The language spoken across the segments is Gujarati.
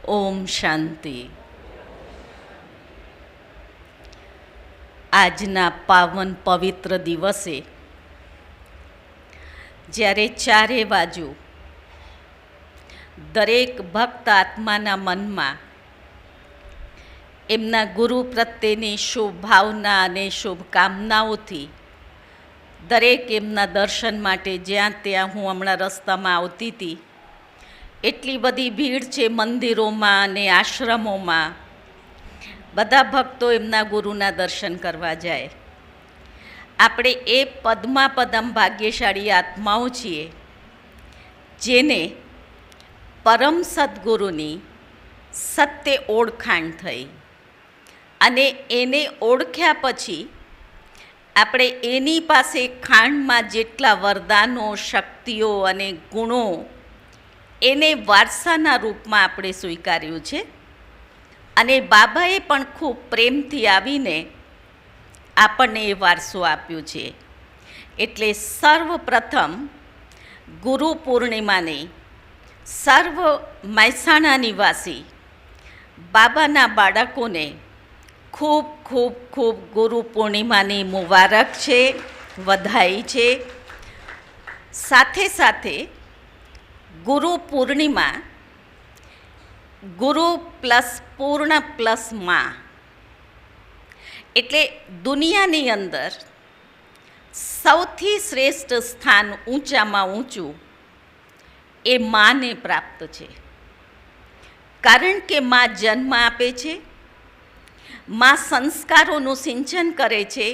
ઓમ શાંતિ. આજના પાવન પવિત્ર દિવસે જ્યારે ચારે બાજુ દરેક ભક્ત આત્માના મનમાં એમના ગુરુ પ્રત્યેની શુભ ભાવના અને શુભકામનાઓથી દરેક એમના દર્શન માટે જ્યાં ત્યાં હું હમણાં રસ્તામાં આવતી હતી, એટલી બધી ભીડ છે મંદિરોમાં અને આશ્રમોમાં. બધા ભક્તો એમના ગુરુના દર્શન કરવા જાય. આપણે એ પદમ ભાગ્યશાળી આત્માઓ છીએ જેને પરમ સદ્ગુરુની સત્ય ઓળખાણ થઈ, અને એને ઓળખ્યા પછી આપણે એની પાસે ખાંડમાં જેટલા વરદાનો, શક્તિઓ અને ગુણો એને વારસાના રૂપમાં આપણે સ્વીકાર્યું છે. અને બાબાએ પણ ખૂબ પ્રેમથી આવીને આપણને એ વારસો આપ્યો છે. એટલે સર્વપ્રથમ ગુરુ પૂર્ણિમાની સર્વ મહેસાણા નિવાસી બાબાના બાળકોને ખૂબ ખૂબ ખૂબ ગુરુ પૂર્ણિમાની મુબારક છે, વધાઈ છે. સાથે સાથે ગુરુ પૂર્ણિમા ગુરુ પ્લસ પૂર્ણ પ્લસ માં, એટલે દુનિયાની અંદર સૌથી શ્રેષ્ઠ સ્થાન ઊંચામાં ઊંચું એ માને પ્રાપ્ત છે. કારણ કે માં જન્મ આપે છે, માં સંસ્કારોનું સિંચન કરે છે,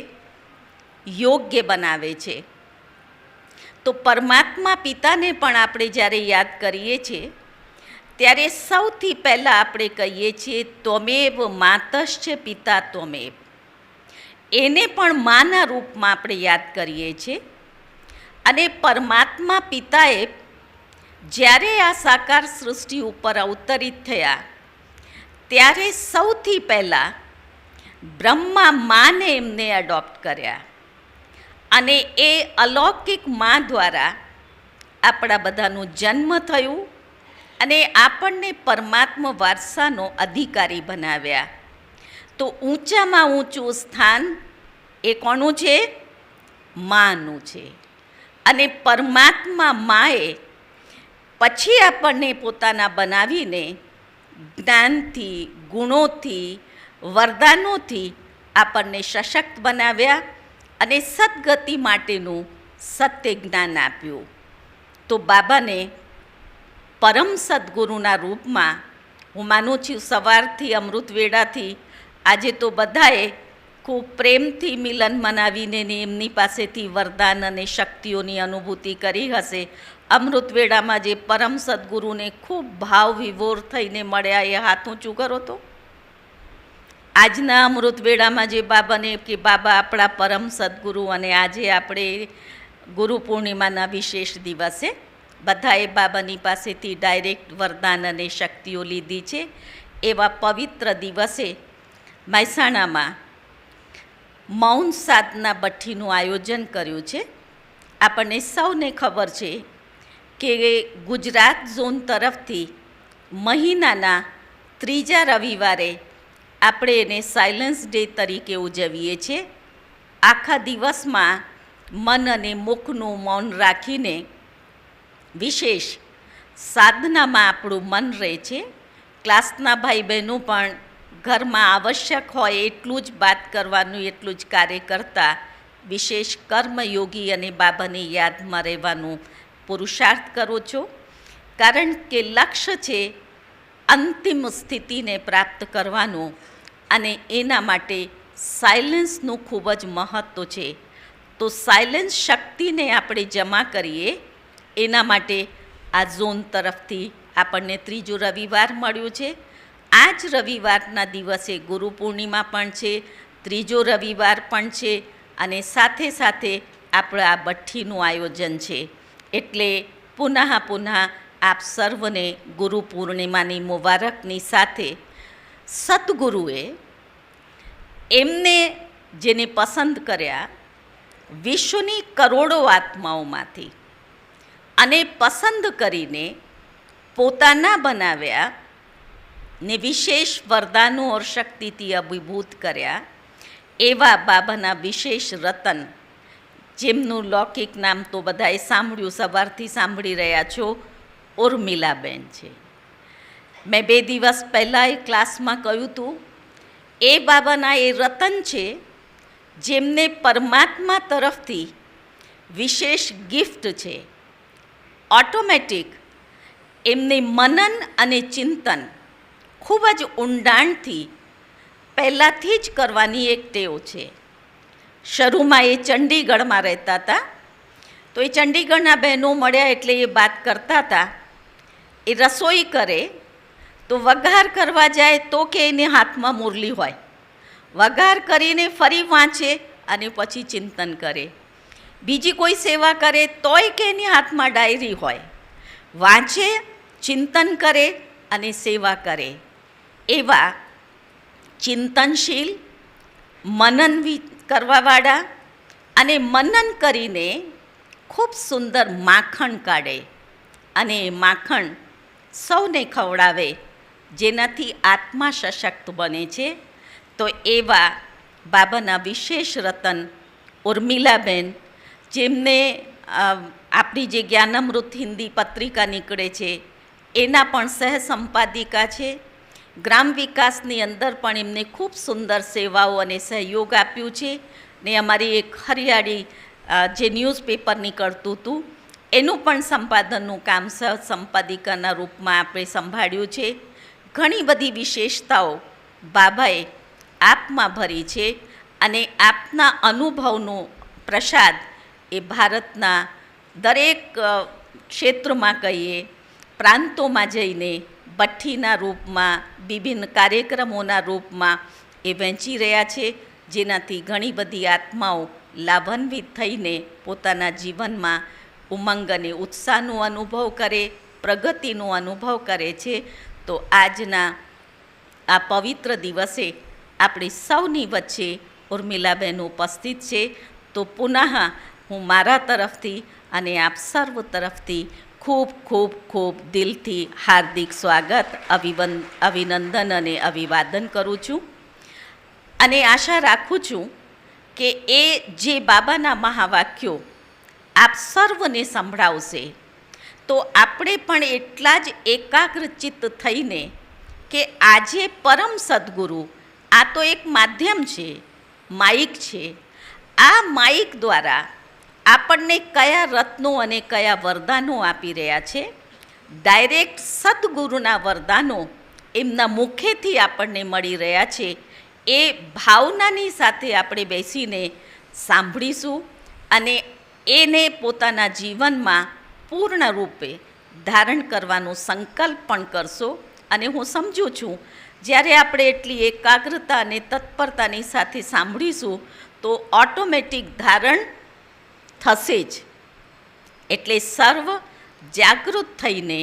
યોગ્ય બનાવે છે. તો પરમાત્મા પિતાને પણ આપણે જ્યારે યાદ કરીએ છીએ ત્યારે સૌથી પહેલાં આપણે કહીએ છીએ ત્વમેવ માતશ્ચ પિતા ત્વમેવ. એને પણ માના રૂપમાં આપણે યાદ કરીએ છીએ. અને પરમાત્મા પિતાએ જ્યારે આ સાકાર સૃષ્ટિ ઉપર અવતરિત થયા ત્યારે સૌથી પહેલાં બ્રહ્મા માને એમને એડોપ્ટ કર્યા, અને એ અલૌકિક માં દ્વારા આપણા બધાનું જન્મ થયું અને આપણને પરમાત્મા વારસાનો અધિકારી બનાવ્યા. તો ઊંચામાં ઊંચું સ્થાન એ કોનું છે? માનું છે. અને પરમાત્મા માએ પછી આપણને પોતાના બનાવીને જ્ઞાનથી, ગુણોથી, વરદાનોથી આપણને સશક્ત બનાવ્યા અને સદગતિ માટેનું સત્ય જ્ઞાન આપ્યું. તો બાબાને પરમ સદ્ગુરુના રૂપમાં હું માનું છું સવારથી અમૃતવેળાથી આજે તો બધાએ ખૂબ પ્રેમથી મિલન મનાવીને એમની પાસેથી વરદાન અને શક્તિઓની અનુભૂતિ કરી હશે. અમૃતવેળામાં જે પરમ સદ્ગુરુને ખૂબ ભાવ વિભોર થઈને મળ્યા એ હાથ ઊંચું કરો તો. આજના અમૃતવેળામાં જે બાબાને કે બાબા આપણા પરમ સદ્ગુરુ, અને આજે આપણે ગુરુ પૂર્ણિમાના વિશેષ દિવસે બધાએ બાબાની પાસેથી ડાયરેક્ટ વરદાન અને શક્તિઓ લીધી છે. એવા પવિત્ર દિવસે મહેસાણામાં મૌન સાધના ભઠ્ઠીનું આયોજન કર્યું છે. આપણને સૌને ખબર છે કે ગુજરાત ઝોન તરફથી મહિનાના ત્રીજા રવિવારે આપણે એને સાયલન્સ ડે તરીકે ઉજવીએ છીએ. આખા દિવસમાં મન અને મુખનું મૌન રાખીને વિશેષ સાધનામાં આપણું મન રહે છે. ક્લાસના ભાઈ બહેનો પણ ઘરમાં આવશ્યક હોય એટલું જ વાત કરવાનું, એટલું જ કાર્ય કરતા વિશેષ કર્મયોગી અને બાબાની યાદમાં રહેવાનું પુરુષાર્થ કરો છો. કારણ કે લક્ષ્ય છે અંતિમ સ્થિતિને પ્રાપ્ત કરવાનું, અને એના માટે સાયલન્સનું ખૂબ જ મહત્ત્વ છે. તો સાયલન્સ શક્તિને આપણે જમા કરીએ એના માટે આ ઝોન તરફથી આપણને ત્રીજો રવિવાર મળ્યું છે. આ જ રવિવારના દિવસે ગુરુ પૂર્ણિમા પણ છે, ત્રીજો રવિવાર પણ છે, અને સાથે સાથે આપણે આ ભઠ્ઠીનું આયોજન છે. એટલે પુનઃ આપ સર્વને ગુરુ પૂર્ણિમાની મુબારકની સાથે સદ્ગુરુએ એમને જેને પસંદ કર્યા વિશ્વની કરોડો આત્માઓમાંથી, અને પસંદ કરીને પોતાના બનાવ્યા ને વિશેષ વરદાનો ઓર શક્તિથી અભિભૂત કર્યા એવા બાબાના વિશેષ રતન, જેમનું લૌકિક નામ તો બધાએ સાંભળ્યું, સવારથી સાંભળી રહ્યા છો, ઉર્મિલાબેન છે. મેં 2 દિવસ પહેલાં એ ક્લાસમાં કહ્યું હતું, એ બાબાના એ રતન છે જેમને પરમાત્મા તરફથી વિશેષ ગિફ્ટ છે. ઓટોમેટિક એમને મનન અને ચિંતન ખૂબ જ ઊંડાણથી પહેલાંથી જ કરવાની એક ટેવ છે. શરૂમાં એ ચંડીગઢમાં રહેતા હતા, તો એ ચંડીગઢના બહેનો મળ્યા એટલે એ વાત કરતા હતા. એ રસોઈ કરે તો વઘાર કરવા જાય તો કે એને હાથમાં મુરલી હોય, વઘાર કરીને ફરી વાંચે અને પછી ચિંતન કરે. બીજી કોઈ સેવા કરે તોય કે એની હાથમાં ડાયરી હોય, વાંચે, ચિંતન કરે અને સેવા કરે. એવા ચિંતનશીલ, મનન કરવાવાળા અને મનન કરીને ખૂબ સુંદર માખણ કાઢે અને એ માખણ સૌને ખવડાવે, જેનાથી આત્મા સશક્ત બને છે. તો એવા બાબાના વિશેષ રતન ઉર્મિલાબેન, જેમને આપણી જે જ્ઞાનામૃત હિન્દી પત્રિકા નીકળે છે એના પણ સહસંપાદિકા છે. ગ્રામ વિકાસની અંદર પણ એમને ખૂબ સુંદર સેવાઓ અને સહયોગ આપ્યું છે. ને અમારી એક હરિયાળી જે ન્યૂઝપેપર નીકળતું હતું એનું પણ સંપાદનનું કામ સહસંપાદિકાના રૂપમાં આપણે સંભાળ્યું છે. ઘણી બધી વિશેષતાઓ બાબાએ આપમાં ભરી છે અને આપના અનુભવનો પ્રસાદ એ ભારતના દરેક ક્ષેત્રમાં કહીએ, પ્રાંતોમાં જઈને ભઠ્ઠીના રૂપમાં, વિભિન્ન કાર્યક્રમોના રૂપમાં એ વહેંચી રહ્યા છે, જેનાથી ઘણી બધી આત્માઓ લાભાન્વિત થઈને પોતાના જીવનમાં ઉમંગ અને ઉત્સાહનો અનુભવ કરે, પ્રગતિનો અનુભવ કરે છે. તો આજના આ પવિત્ર દિવસે આપણી સૌની વચ્ચે ઉર્મિલાબેન ઉપસ્થિત છે. તો પુનઃ હું મારા તરફથી અને આપ સર્વ તરફથી ખૂબ ખૂબ ખૂબ દિલથી હાર્દિક સ્વાગત, અભિનંદન અને અભિવાદન કરું છું. અને આશા રાખું છું કે એ જે બાબાના મહાવાક્યો આપ સર્વને સંભળાવશે તો આપણે પણ એટલા જ એકાગ્રચિત્ત થઈને કે આજે પરમ સદ્ગુરુ, આ તો એક માધ્યમ છે, માઇક છે, આ માઇક દ્વારા આપણને કયા રત્નો અને કયા વરદાનો આપી રહ્યા છે. ડાયરેક્ટ સદ્ગુરુના વરદાનો એમના મુખેથી આપણને મળી રહ્યા છે. એ ભાવનાની સાથે આપણે બેસીને સાંભળીશું અને એને પોતાના જીવનમાં પૂર્ણ રૂપે ધારણ કરવાનો સંકલ્પ પણ કરશો. અને હું સમજું છું જ્યારે આપણે એટલી એકાગ્રતા અને તત્પરતાની સાથે સાંભળીશું તો ઓટોમેટિક ધારણ થશે જ. એટલે સર્વ જાગૃત થઈને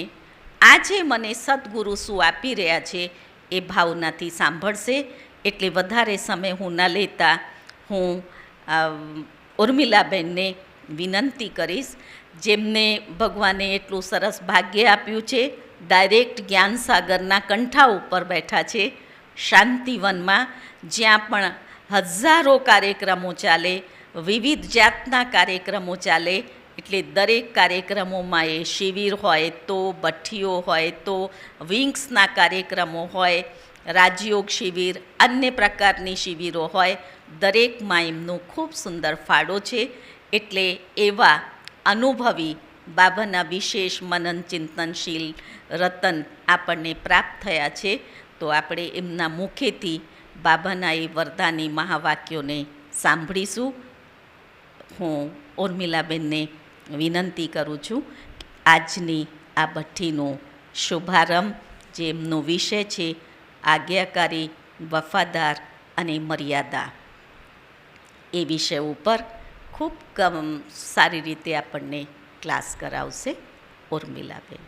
આજે મને સદ્ગુરુ શું આપી રહ્યા છે એ ભાવનાથી સાંભળશે. એટલે વધારે સમય હું ન લેતા હું ઉર્મિલાબેનને વિનંતી કરીશ, જેમને ભગવાને એટલું સરસ ભાગ્ય આપ્યું છે, ડાયરેક્ટ જ્ઞાનસાગરના કંઠા ઉપર બેઠા છે, શાંતિવનમાં, જ્યાં પણ હજારો કાર્યક્રમો ચાલે, વિવિધ જાતના કાર્યક્રમો ચાલે. એટલે દરેક કાર્યક્રમોમાં એ શિબિર હોય તો, ભઠ્ઠીઓ હોય તો, વિંગ્સના કાર્યક્રમો હોય, રાજયોગ શિબિર, અન્ય પ્રકારની શિબિરો હોય, દરેકમાં એમનો ખૂબ સુંદર ફાળો છે. એટલે એવા અનુભવી બાબાના વિશેષ મનન ચિંતનશીલ રતન આપણને પ્રાપ્ત થયા છે. તો આપણે એમના મુખેથી બાબાના એ વરદાની મહાવાક્યોને સાંભળીશું. હું ઉર્મિલાબેનને વિનંતી કરું છું, આજની આ ભઠ્ઠીનો શુભારંભ, જે એમનો વિષય છે આજ્ઞાકારી, વફાદાર અને મર્યાદા, એ વિષય ઉપર ખૂબ સારી રીતે આપણને ક્લાસ કરાવશે ઉર્મિલાબેન.